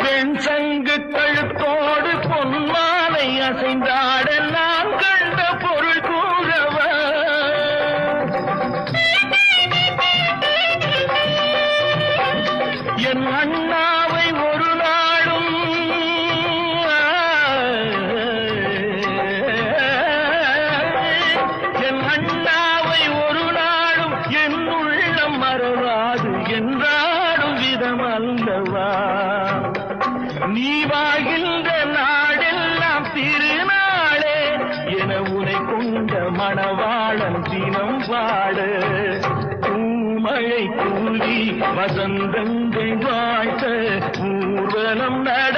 பெண் சங்கு கழுத்தோடு பொன்மாலை அசைந்தாட நான் கண்ட பொருள் கூறவா என் அண்ணாவை ஒரு நாளும் என் அண்ணாவை ஒரு நாளும் என் உள்ளம் மறவாது என்றாடும் விதம் அல்லவா நீ வாழ்கின்ற நாடெல்லாம் திருநாளே என உனை கொண்ட மணவாளன் தினம் வாழ மழை கூலி வசந்தங்கள் வாழ்த்த ஊர்வலம் நட